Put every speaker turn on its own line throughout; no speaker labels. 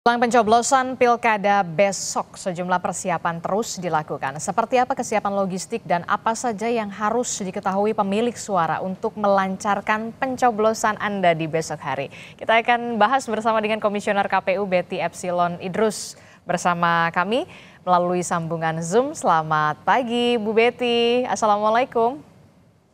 Jelang pencoblosan Pilkada besok, sejumlah persiapan terus dilakukan. Seperti apa kesiapan logistik dan apa saja yang harus diketahui pemilik suara untuk melancarkan pencoblosan Anda di besok hari. Kita akan bahas bersama dengan Komisioner KPU Betty Epsilon Idrus bersama kami melalui sambungan Zoom. Selamat pagi Bu Betty, Assalamualaikum.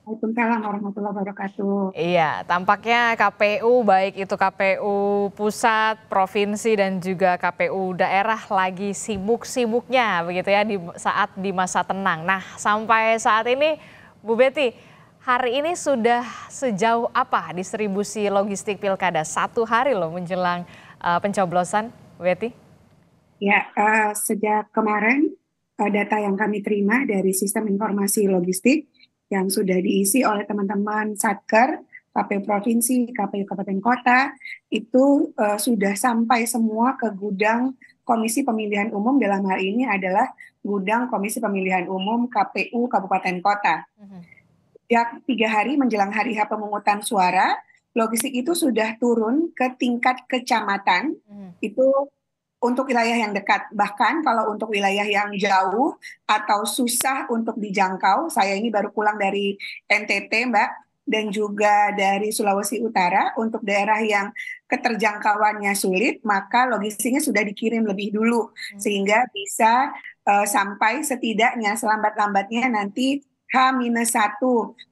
Waalaikumsalam warahmatullahi wabarakatuh.
Iya, tampaknya KPU baik itu KPU pusat, provinsi dan juga KPU daerah lagi sibuk-sibuknya begitu ya di masa tenang. Nah, sampai saat ini Bu Betty, hari ini sudah sejauh apa distribusi logistik Pilkada? 1 hari loh menjelang pencoblosan, Bu Betty.
Ya, sejak kemarin data yang kami terima dari sistem informasi logistik yang sudah diisi oleh teman-teman Satker, KPU Provinsi, KPU Kabupaten Kota, itu sudah sampai semua ke gudang Komisi Pemilihan Umum, dalam hal ini adalah gudang Komisi Pemilihan Umum KPU Kabupaten Kota. Sejak 3 hari menjelang hari H pemungutan suara, logistik itu sudah turun ke tingkat kecamatan, itu untuk wilayah yang dekat. Bahkan kalau untuk wilayah yang jauh atau susah untuk dijangkau, saya ini baru pulang dari NTT, Mbak, dan juga dari Sulawesi Utara, untuk daerah yang keterjangkauannya sulit, maka logistiknya sudah dikirim lebih dulu, sehingga bisa sampai setidaknya selambat-lambatnya nanti H-1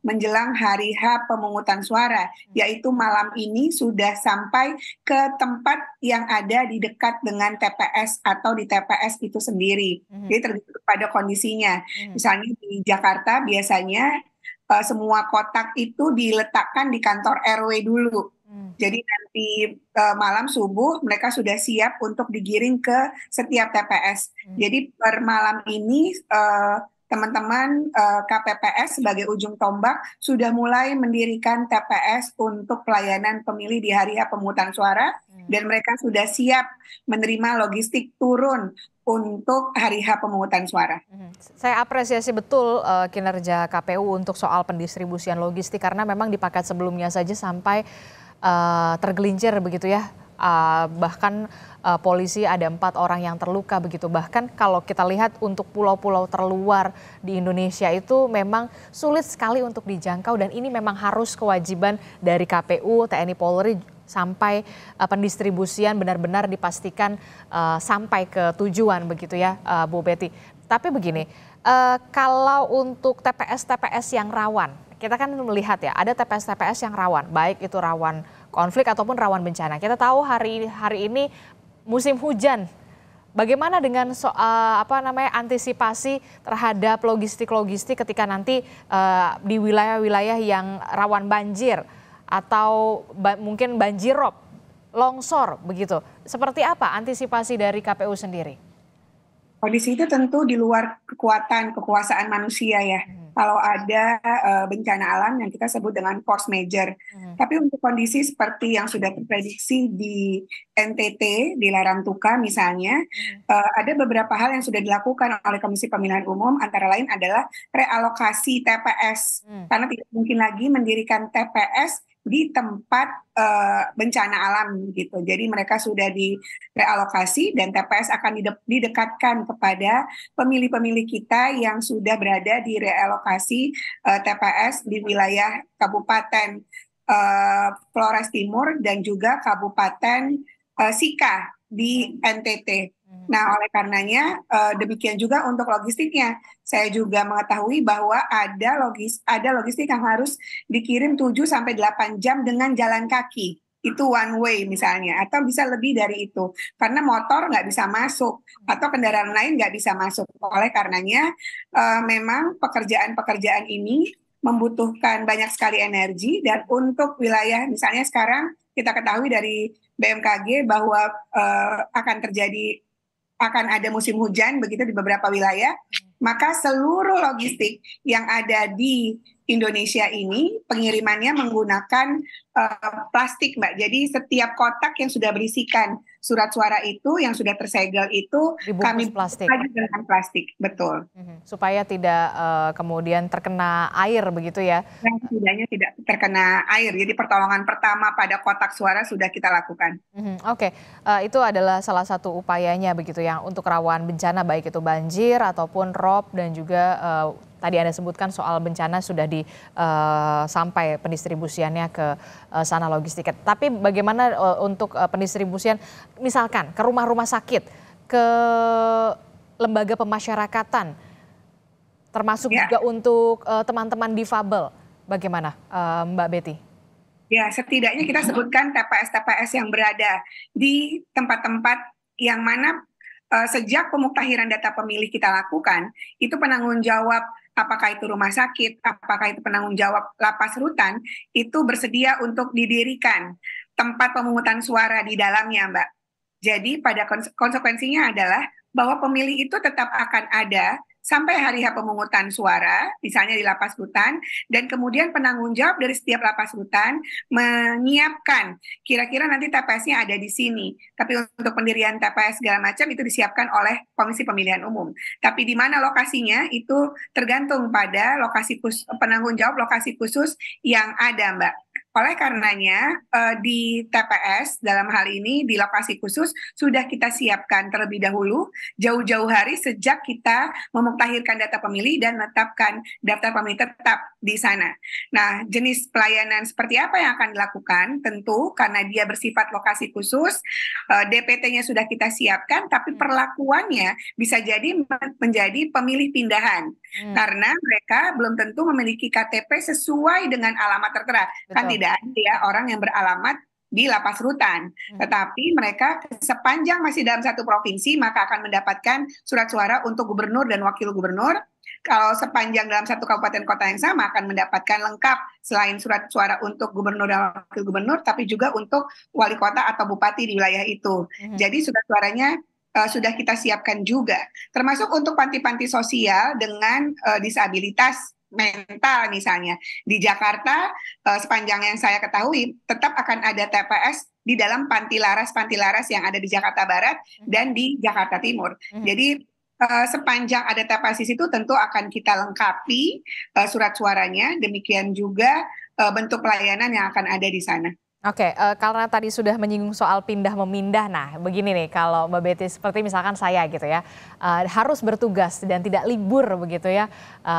menjelang hari H pemungutan suara, yaitu malam ini sudah sampai ke tempat yang ada di dekat dengan TPS atau di TPS itu sendiri. Jadi tergantung pada kondisinya. Misalnya di Jakarta biasanya semua kotak itu diletakkan di kantor RW dulu. Jadi nanti malam subuh mereka sudah siap untuk digiring ke setiap TPS. Jadi per malam ini teman-teman KPPS sebagai ujung tombak sudah mulai mendirikan TPS untuk pelayanan pemilih di hari H pemungutan suara, dan mereka sudah siap menerima logistik turun untuk hari H pemungutan suara.
Saya apresiasi betul kinerja KPU untuk soal pendistribusian logistik, karena memang di paket sebelumnya saja sampai tergelincir begitu ya. Bahkan polisi ada 4 orang yang terluka begitu. Bahkan kalau kita lihat untuk pulau-pulau terluar di Indonesia itu memang sulit sekali untuk dijangkau, dan ini memang harus kewajiban dari KPU, TNI Polri sampai pendistribusian benar-benar dipastikan sampai ke tujuan begitu ya Bu Betty. Tapi begini, kalau untuk TPS-TPS yang rawan, kita kan melihat ya ada TPS-TPS yang rawan, baik itu rawan konflik ataupun rawan bencana. Kita tahu hari ini musim hujan. Bagaimana dengan soal antisipasi terhadap logistik ketika nanti di wilayah-wilayah yang rawan banjir atau mungkin banjirop, longsor begitu. Seperti apa antisipasi dari KPU sendiri?
Kondisi itu tentu di luar kekuasaan manusia ya. Kalau ada bencana alam yang kita sebut dengan force major. Tapi untuk kondisi seperti yang sudah terprediksi di NTT, di Larantuka misalnya, ada beberapa hal yang sudah dilakukan oleh Komisi Pemilihan Umum, antara lain adalah realokasi TPS. Karena tidak mungkin lagi mendirikan TPS di tempat bencana alam gitu. Jadi mereka sudah direalokasi dan TPS akan didekatkan kepada pemilih-pemilih kita yang sudah berada di realokasi TPS di wilayah Kabupaten Flores Timur dan juga Kabupaten Sika di NTT. Nah, oleh karenanya demikian juga untuk logistiknya. Saya juga mengetahui bahwa ada logistik yang harus dikirim 7-8 jam dengan jalan kaki. Itu one way misalnya, atau bisa lebih dari itu. Karena motor nggak bisa masuk, atau kendaraan lain nggak bisa masuk. Oleh karenanya memang pekerjaan-pekerjaan ini membutuhkan banyak sekali energi, dan untuk wilayah misalnya sekarang kita ketahui dari BMKG bahwa akan ada musim hujan begitu di beberapa wilayah, maka seluruh logistik yang ada di Indonesia ini pengirimannya menggunakan plastik, Mbak. Jadi setiap kotak yang sudah berisikan surat suara itu yang sudah tersegel itu
Dibungkus
kami
plastik.
lagi dengan plastik, betul.
Supaya tidak kemudian terkena air begitu ya.
Dan setidaknya tidak terkena air. Jadi pertolongan pertama pada kotak suara sudah kita lakukan.
Oke, itu adalah salah satu upayanya begitu ya untuk rawan bencana baik itu banjir ataupun rob dan juga tadi Anda sebutkan soal bencana sudah sampai pendistribusiannya ke sana logistik. Tapi bagaimana untuk pendistribusian misalkan ke rumah-rumah sakit, ke lembaga pemasyarakatan, termasuk juga untuk teman-teman difabel, bagaimana Mbak Betty?
Ya, setidaknya kita sebutkan TPS-TPS yang berada di tempat-tempat yang mana sejak pemuktahiran data pemilih kita lakukan, itu penanggung jawab apakah itu rumah sakit, apakah itu penanggung jawab lapas rutan, itu bersedia untuk didirikan tempat pemungutan suara di dalamnya, Mbak. Jadi pada konsekuensinya adalah bahwa pemilih itu tetap akan ada sampai hari H pemungutan suara, misalnya di lapas rutan, dan kemudian penanggung jawab dari setiap lapas rutan menyiapkan kira-kira nanti TPS-nya ada di sini. Tapi untuk pendirian TPS segala macam itu disiapkan oleh Komisi Pemilihan Umum. Tapi di mana lokasinya itu tergantung pada lokasi penanggung jawab lokasi khusus yang ada, Mbak. Oleh karenanya di TPS dalam hal ini di lokasi khusus sudah kita siapkan terlebih dahulu jauh-jauh hari sejak kita memutahirkan data pemilih dan menetapkan daftar pemilih tetap di sana. Nah, jenis pelayanan seperti apa yang akan dilakukan? Tentu karena dia bersifat lokasi khusus, DPT-nya sudah kita siapkan, tapi perlakuannya bisa jadi menjadi pemilih pindahan. Karena mereka belum tentu memiliki KTP sesuai dengan alamat tertera. Kan tidak ada ya orang yang beralamat di lapas rutan. Tetapi mereka sepanjang masih dalam satu provinsi maka akan mendapatkan surat suara untuk gubernur dan wakil gubernur. Kalau sepanjang dalam satu kabupaten kota yang sama akan mendapatkan lengkap selain surat suara untuk gubernur dan wakil gubernur, tapi juga untuk wali kota atau bupati di wilayah itu. Jadi surat suaranya sudah kita siapkan juga. Termasuk untuk panti-panti sosial dengan disabilitas mental misalnya. Di Jakarta sepanjang yang saya ketahui tetap akan ada TPS di dalam panti laras yang ada di Jakarta Barat dan di Jakarta Timur. Jadi sepanjang ada TPS di situ tentu akan kita lengkapi surat suaranya, demikian juga bentuk pelayanan yang akan ada di sana.
Oke, karena tadi sudah menyinggung soal pindah memindah, nah begini nih kalau Mbak Betty seperti misalkan saya gitu ya, harus bertugas dan tidak libur begitu ya,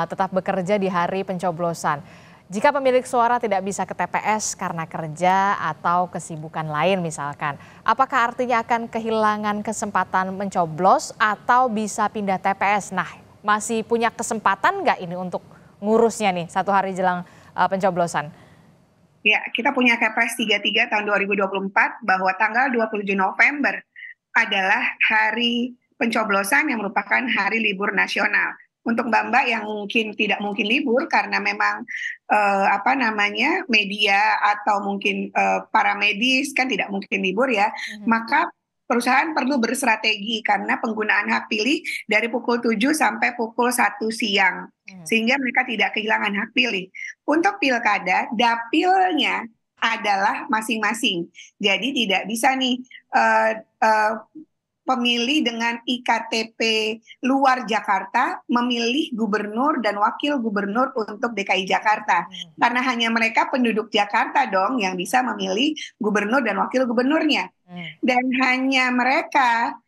tetap bekerja di hari pencoblosan. Jika pemilik suara tidak bisa ke TPS karena kerja atau kesibukan lain misalkan, apakah artinya akan kehilangan kesempatan mencoblos atau bisa pindah TPS? Nah, masih punya kesempatan nggak ini untuk ngurusnya nih satu hari jelang pencoblosan?
Ya, kita punya Kepres 33 tahun 2024 bahwa tanggal 27 November adalah hari pencoblosan yang merupakan hari libur nasional. Untuk Mbak-mbak yang mungkin tidak mungkin libur karena memang media atau mungkin para medis kan tidak mungkin libur ya, maka perusahaan perlu berstrategi karena penggunaan hak pilih dari pukul 7 sampai pukul 1 siang. Sehingga mereka tidak kehilangan hak pilih. Untuk pilkada, dapilnya adalah masing-masing. Jadi tidak bisa nih pemilih dengan IKTP luar Jakarta memilih gubernur dan wakil gubernur untuk DKI Jakarta. Karena hanya mereka penduduk Jakarta dong yang bisa memilih gubernur dan wakil gubernurnya. Dan hanya mereka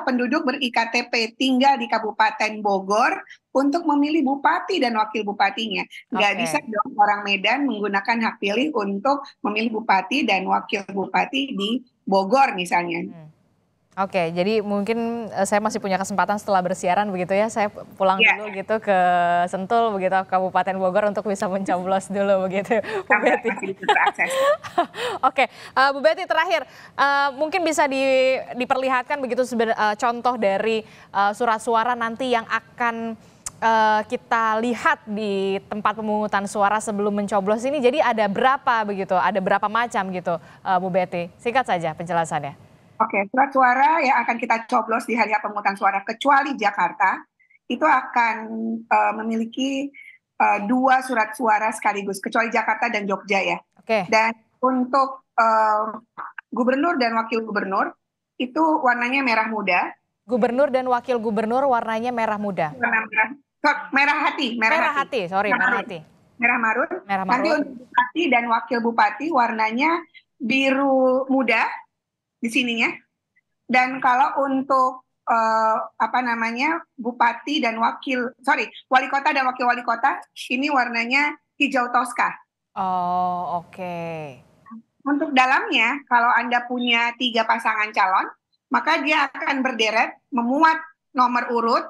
penduduk ber-IKTP tinggal di Kabupaten Bogor untuk memilih bupati dan wakil bupatinya. Nggak bisa dong orang Medan menggunakan hak pilih untuk memilih bupati dan wakil bupati di Bogor misalnya.
Oke, jadi mungkin saya masih punya kesempatan setelah bersiaran begitu ya, saya pulang dulu gitu ke Sentul begitu, Kabupaten Bogor untuk bisa mencoblos dulu begitu, Bu Betty. Oke, Bu Betty terakhir, mungkin bisa diperlihatkan begitu contoh dari surat suara nanti yang akan kita lihat di tempat pemungutan suara sebelum mencoblos ini. Jadi ada berapa begitu, ada berapa macam gitu, Bu Betty? Singkat saja penjelasannya.
Oke, surat suara yang akan kita coblos di hari pemungutan suara kecuali Jakarta itu akan memiliki 2 surat suara sekaligus, kecuali Jakarta dan Jogja ya. Dan untuk gubernur dan wakil gubernur itu warnanya merah muda.
Gubernur dan wakil gubernur warnanya merah muda.
Warna merah hati,
Merah hati, sorry, merah hati.
Merah marun.
Merah
Nanti
marun.
untuk bupati dan wakil bupati warnanya biru muda di sininya. Dan kalau untuk bupati dan wali kota dan wakil wali kota ini warnanya hijau toska.
Oh, oke.
Untuk dalamnya, kalau Anda punya 3 pasangan calon, maka dia akan berderet memuat nomor urut,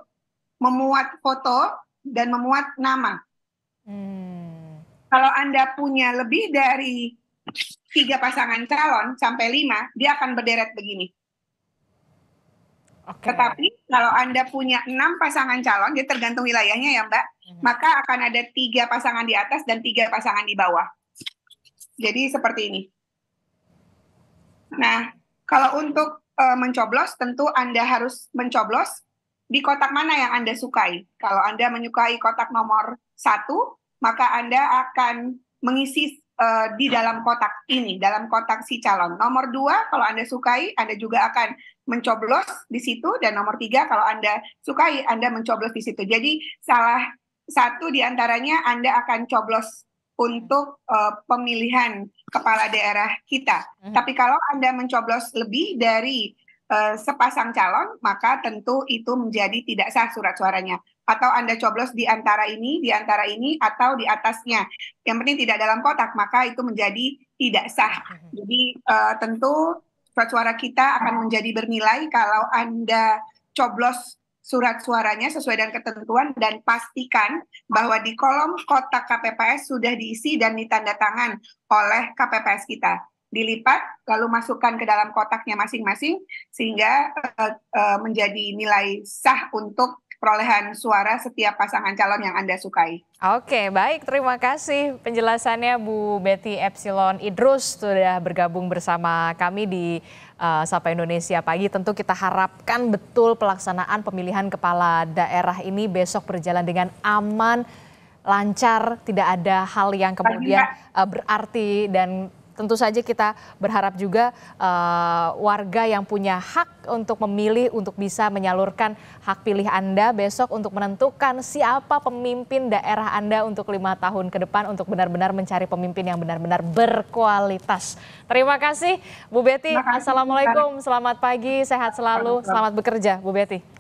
memuat foto, dan memuat nama. Kalau Anda punya lebih dari 3 pasangan calon sampai 5, dia akan berderet begini. Okay. Tetapi kalau Anda punya 6 pasangan calon, dia tergantung wilayahnya ya Mbak, maka akan ada 3 pasangan di atas dan 3 pasangan di bawah. Jadi seperti ini. Nah, kalau untuk mencoblos, tentu Anda harus mencoblos di kotak mana yang Anda sukai. Kalau Anda menyukai kotak nomor 1, maka Anda akan mengisi di dalam kotak ini, dalam kotak si calon. Nomor 2, kalau Anda sukai, Anda juga akan mencoblos di situ. Dan nomor 3, kalau Anda sukai, Anda mencoblos di situ. Jadi salah satu di antaranya Anda akan coblos untuk pemilihan kepala daerah kita. Tapi kalau Anda mencoblos lebih dari sepasang calon, maka tentu itu menjadi tidak sah surat suaranya. Atau Anda coblos di antara ini, atau di atasnya. Yang penting tidak dalam kotak, maka itu menjadi tidak sah. Jadi tentu surat suara kita akan menjadi bernilai kalau Anda coblos surat suaranya sesuai dengan ketentuan dan pastikan bahwa di kolom kotak KPPS sudah diisi dan ditandatangan oleh KPPS kita. Dilipat, lalu masukkan ke dalam kotaknya masing-masing sehingga menjadi nilai sah untuk perolehan suara setiap pasangan calon yang Anda sukai.
Oke, baik. Terima kasih penjelasannya Bu Betty Epsilon Idrus sudah bergabung bersama kami di Sapa Indonesia Pagi. Tentu kita harapkan betul pelaksanaan pemilihan kepala daerah ini besok berjalan dengan aman, lancar, tidak ada hal yang kemudian berarti, dan tentu saja kita berharap juga warga yang punya hak untuk memilih untuk bisa menyalurkan hak pilih Anda besok untuk menentukan siapa pemimpin daerah Anda untuk 5 tahun ke depan untuk benar-benar mencari pemimpin yang benar-benar berkualitas. Terima kasih Bu Betty. Assalamualaikum, selamat pagi, sehat selalu, selamat bekerja Bu Betty.